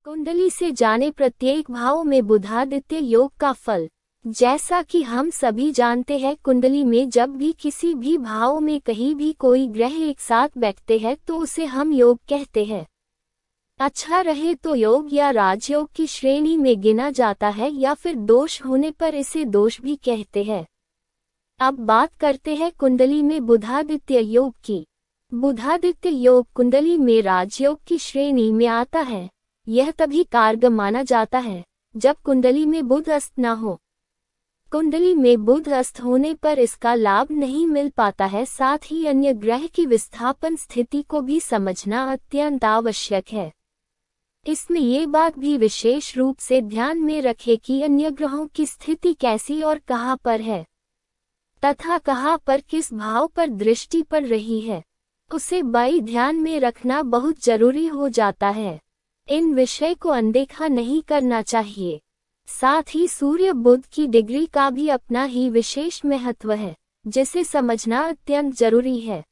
कुंडली से जाने प्रत्येक भाव में बुधादित्य योग का फल। जैसा कि हम सभी जानते हैं, कुंडली में जब भी किसी भी भाव में कहीं भी कोई ग्रह एक साथ बैठते हैं तो उसे हम योग कहते हैं। अच्छा रहे तो योग या राजयोग की श्रेणी में गिना जाता है या फिर दोष होने पर इसे दोष भी कहते हैं। अब बात करते हैं कुंडली में बुधादित्य योग की। बुधादित्य योग कुंडली में राजयोग की श्रेणी में आता है। यह तभी कारगर माना जाता है जब कुंडली में बुध अस्त न हो। कुंडली में बुध अस्त होने पर इसका लाभ नहीं मिल पाता है। साथ ही अन्य ग्रह की विस्थापन स्थिति को भी समझना अत्यंत आवश्यक है। इसमें ये बात भी विशेष रूप से ध्यान में रखें कि अन्य ग्रहों की स्थिति कैसी और कहाँ पर है तथा कहाँ पर किस भाव पर दृष्टि पड़ रही है, उसे बाई ध्यान में रखना बहुत जरूरी हो जाता है। इन विषय को अनदेखा नहीं करना चाहिए। साथ ही सूर्य बुध की डिग्री का भी अपना ही विशेष महत्व है, जिसे समझना अत्यंत जरूरी है।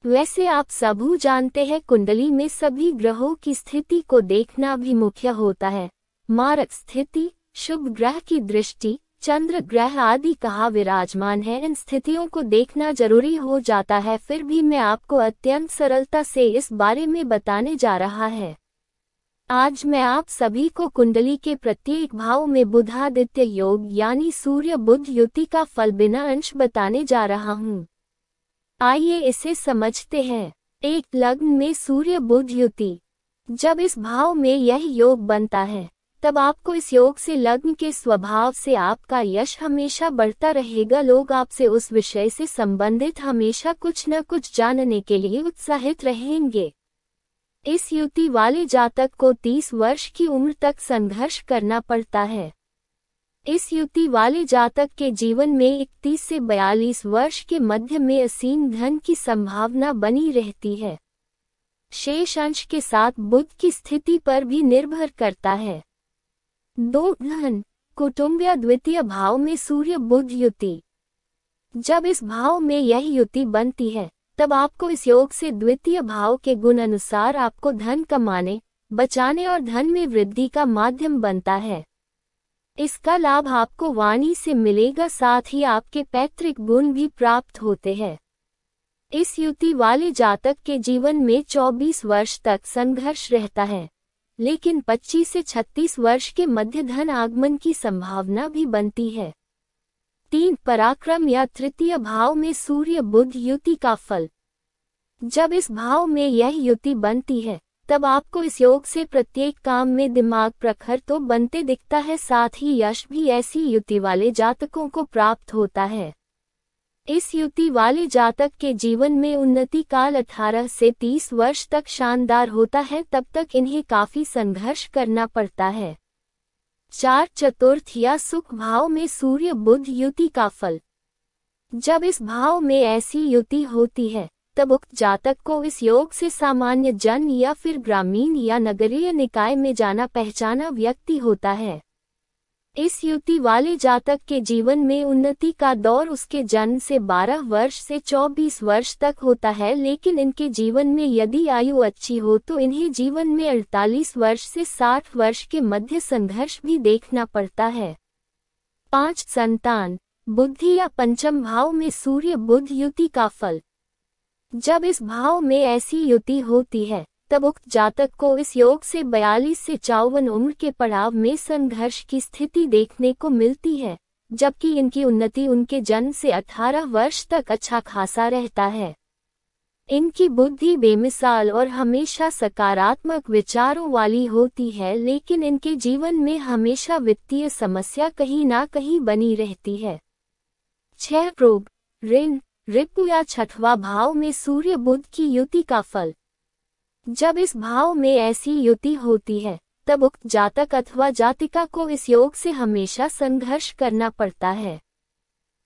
वैसे आप सब जानते हैं, कुंडली में सभी ग्रहों की स्थिति को देखना भी मुख्य होता है। मारक स्थिति, शुभ ग्रह की दृष्टि, चंद्र ग्रह आदि कहाँ विराजमान है, इन स्थितियों को देखना जरूरी हो जाता है। फिर भी मैं आपको अत्यंत सरलता से इस बारे में बताने जा रहा है। आज मैं आप सभी को कुंडली के प्रत्येक भाव में बुधादित्य योग यानी सूर्य बुध युति का फल बिना अंश बताने जा रहा हूँ। आइए इसे समझते हैं। एक लग्न में सूर्य बुध युति, जब इस भाव में यह योग बनता है तब आपको इस योग से लग्न के स्वभाव से आपका यश हमेशा बढ़ता रहेगा। लोग आपसे उस विषय से संबंधित हमेशा कुछ न कुछ जानने के लिए उत्साहित रहेंगे। इस युति वाले जातक को 30 वर्ष की उम्र तक संघर्ष करना पड़ता है। इस युति वाले जातक के जीवन में 31 से 42 वर्ष के मध्य में असीम धन की संभावना बनी रहती है। शेष अंश के साथ बुध की स्थिति पर भी निर्भर करता है। 2 धन कुटुंब या द्वितीय भाव में सूर्य बुध युति, जब इस भाव में यह युति बनती है तब आपको इस योग से द्वितीय भाव के गुण अनुसार आपको धन कमाने, बचाने और धन में वृद्धि का माध्यम बनता है। इसका लाभ आपको वाणी से मिलेगा, साथ ही आपके पैतृक गुण भी प्राप्त होते हैं। इस युति वाले जातक के जीवन में 24 वर्ष तक संघर्ष रहता है, लेकिन 25 से 36 वर्ष के मध्य धन आगमन की संभावना भी बनती है। 3 पराक्रम या तृतीय भाव में सूर्य बुध युति का फल, जब इस भाव में यह युति बनती है तब आपको इस योग से प्रत्येक काम में दिमाग प्रखर तो बनते दिखता है, साथ ही यश भी ऐसी युति वाले जातकों को प्राप्त होता है। इस युति वाले जातक के जीवन में उन्नति काल 18 से 30 वर्ष तक शानदार होता है, तब तक इन्हें काफी संघर्ष करना पड़ता है। 4 चतुर्थ या सुख भाव में सूर्य बुध युति का फल, जब इस भाव में ऐसी युति होती है तब उक्त जातक को इस योग से सामान्य जन या फिर ग्रामीण या नगरीय निकाय में जाना पहचाना व्यक्ति होता है। इस युति वाले जातक के जीवन में उन्नति का दौर उसके जन्म से 12 वर्ष से 24 वर्ष तक होता है, लेकिन इनके जीवन में यदि आयु अच्छी हो तो इन्हें जीवन में 48 वर्ष से 60 वर्ष के मध्य संघर्ष भी देखना पड़ता है। 5 संतान, बुद्धि या पंचम भाव में सूर्य बुध युति का फल, जब इस भाव में ऐसी युति होती है तब उक्त जातक को इस योग से 42 से 54 उम्र के पड़ाव में संघर्ष की स्थिति देखने को मिलती है, जबकि इनकी उन्नति उनके जन्म से 18 वर्ष तक अच्छा खासा रहता है। इनकी बुद्धि बेमिसाल और हमेशा सकारात्मक विचारों वाली होती है, लेकिन इनके जीवन में हमेशा वित्तीय समस्या कहीं ना कहीं बनी रहती है। 6 रोग, ऋण, रिपु या 6वां भाव में सूर्य बुध की युति का फल, जब इस भाव में ऐसी युति होती है तब उक्त जातक अथवा जातिका को इस योग से हमेशा संघर्ष करना पड़ता है।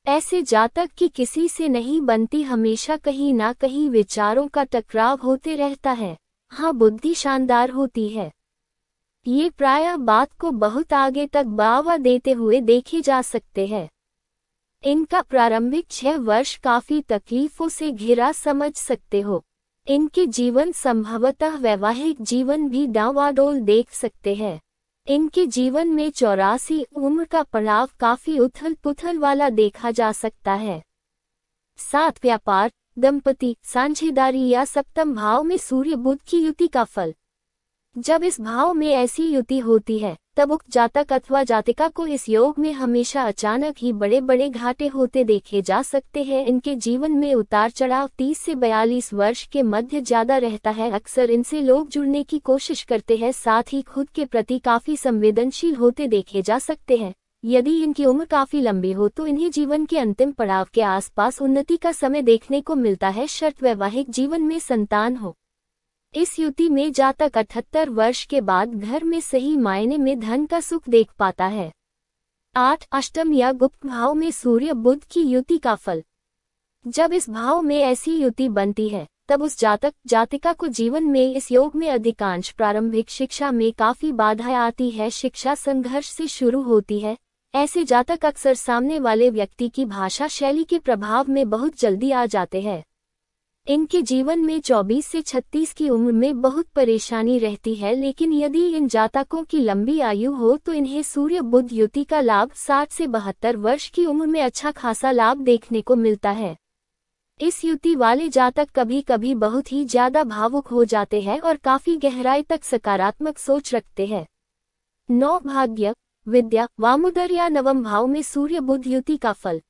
ऐसे जातक की किसी से नहीं बनती, हमेशा कहीं ना कहीं विचारों का टकराव होते रहता है। हाँ, बुद्धि शानदार होती है। ये प्रायः बात को बहुत आगे तक बढ़ावा देते हुए देखे जा सकते हैं। इनका प्रारंभिक 6 वर्ष काफी तकलीफों से घिरा समझ सकते हो। इनके जीवन संभवतः वैवाहिक जीवन भी डावाडोल देख सकते हैं। इनके जीवन में 84 उम्र का पड़ाव काफी उथल पुथल वाला देखा जा सकता है। 7 व्यापार, दंपति, साझेदारी या सप्तम भाव में सूर्य बुध की युति का फल। जब इस भाव में ऐसी युति होती है तब उक्त जातक अथवा जातिका को इस योग में हमेशा अचानक ही बड़े बड़े घाटे होते देखे जा सकते हैं। इनके जीवन में उतार चढ़ाव 30 से 42 वर्ष के मध्य ज्यादा रहता है। अक्सर इनसे लोग जुड़ने की कोशिश करते हैं, साथ ही खुद के प्रति काफी संवेदनशील होते देखे जा सकते हैं। यदि इनकी उम्र काफी लंबी हो तो इन्हें जीवन के अंतिम पड़ाव के आसपास उन्नति का समय देखने को मिलता है, शर्त वैवाहिक जीवन में संतान हो। इस युति में जातक 78 वर्ष के बाद घर में सही मायने में धन का सुख देख पाता है। 8 अष्टम या गुप्त भाव में सूर्य बुध की युति का फल। जब इस भाव में ऐसी युति बनती है तब उस जातक जातिका को जीवन में इस योग में अधिकांश प्रारंभिक शिक्षा में काफी बाधाएं आती है। शिक्षा संघर्ष से शुरू होती है। ऐसे जातक अक्सर सामने वाले व्यक्ति की भाषा शैली के प्रभाव में बहुत जल्दी आ जाते हैं। इनके जीवन में 24 से 36 की उम्र में बहुत परेशानी रहती है, लेकिन यदि इन जातकों की लंबी आयु हो तो इन्हें सूर्य बुध युति का लाभ 60 से 72 वर्ष की उम्र में अच्छा खासा लाभ देखने को मिलता है। इस युति वाले जातक कभी कभी बहुत ही ज्यादा भावुक हो जाते हैं और काफी गहराई तक सकारात्मक सोच रखते हैं। 9 भाग्य, विद्या, वामुदर या नवम भाव में सूर्य बुध युति का फल।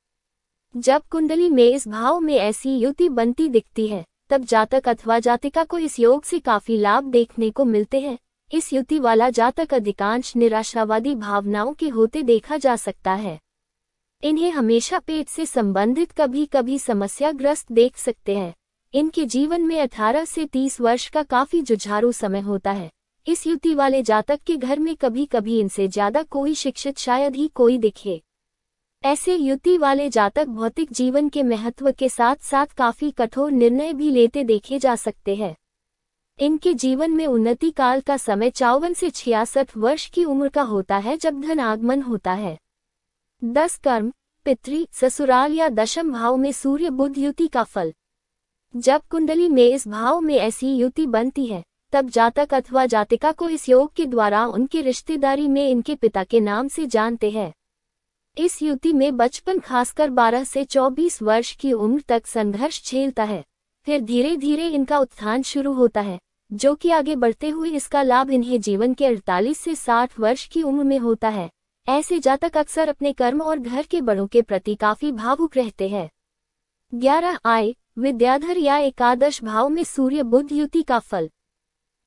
जब कुंडली में इस भाव में ऐसी युति बनती दिखती है तब जातक अथवा जातिका को इस योग से काफी लाभ देखने को मिलते हैं। इस युति वाला जातक अधिकांश निराशावादी भावनाओं के होते देखा जा सकता है। इन्हें हमेशा पेट से संबंधित कभी कभी समस्याग्रस्त देख सकते हैं। इनके जीवन में 18 से 30 वर्ष का काफी जुझारू समय होता है। इस युति वाले जातक के घर में कभी कभी इनसे ज्यादा कोई शिक्षित शायद ही कोई दिखे। ऐसे युति वाले जातक भौतिक जीवन के महत्व के साथ साथ काफी कठोर निर्णय भी लेते देखे जा सकते हैं। इनके जीवन में उन्नति काल का समय 54 से 66 वर्ष की उम्र का होता है, जब धन आगमन होता है। 10 कर्म, पितृ, ससुराल या दशम भाव में सूर्य बुध युति का फल। जब कुंडली में इस भाव में ऐसी युति बनती है तब जातक अथवा जातिका को इस योग के द्वारा उनके रिश्तेदारी में इनके पिता के नाम से जानते हैं। इस युति में बचपन खासकर 12 से 24 वर्ष की उम्र तक संघर्ष झेलता है, फिर धीरे धीरे इनका उत्थान शुरू होता है, जो कि आगे बढ़ते हुए इसका लाभ इन्हें जीवन के 48 से 60 वर्ष की उम्र में होता है। ऐसे जातक अक्सर अपने कर्म और घर के बड़ों के प्रति काफी भावुक रहते हैं। 11 आय, विद्याधर या एकादश भाव में सूर्य बुध युति का फल।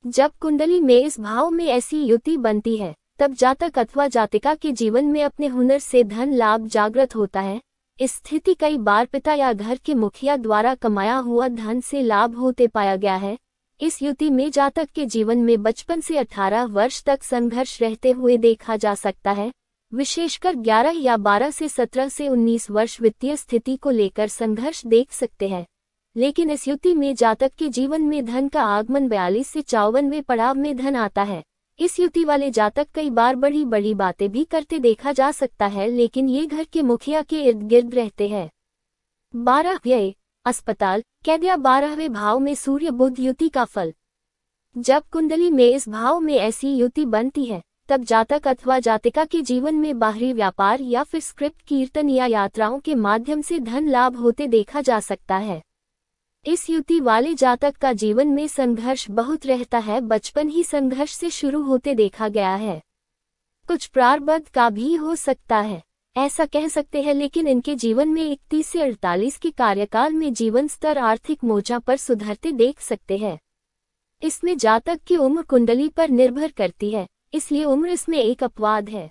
जब कुंडली में इस भाव में ऐसी युति बनती है तब जातक अथवा जातिका के जीवन में अपने हुनर से धन लाभ जागृत होता है। इस स्थिति कई बार पिता या घर के मुखिया द्वारा कमाया हुआ धन से लाभ होते पाया गया है। इस युति में जातक के जीवन में बचपन से 18 वर्ष तक संघर्ष रहते हुए देखा जा सकता है। विशेषकर 11 या 12 से 17 से 19 वर्ष वित्तीय स्थिति को लेकर संघर्ष देख सकते हैं। लेकिन इस युति में जातक के जीवन में धन का आगमन 42 से 54वें पड़ाव में धन आता है। इस युति वाले जातक कई बार बड़ी बड़ी बातें भी करते देखा जा सकता है, लेकिन ये घर के मुखिया के इर्द गिर्द रहते हैं। 12 व्यय, अस्पताल, कैद या 12वें भाव में सूर्य बुध युति का फल। जब कुंडली में इस भाव में ऐसी युति बनती है तब जातक अथवा जातिका के जीवन में बाहरी व्यापार या फिर स्क्रिप्ट, कीर्तन या यात्राओं के माध्यम से धन लाभ होते देखा जा सकता है। इस युति वाले जातक का जीवन में संघर्ष बहुत रहता है, बचपन ही संघर्ष से शुरू होते देखा गया है। कुछ प्रारब्ध का भी हो सकता है, ऐसा कह सकते हैं, लेकिन इनके जीवन में 31 से 48 के कार्यकाल में जीवन स्तर आर्थिक मोर्चा पर सुधरते देख सकते हैं। इसमें जातक की उम्र कुंडली पर निर्भर करती है, इसलिए उम्र इसमें एक अपवाद है।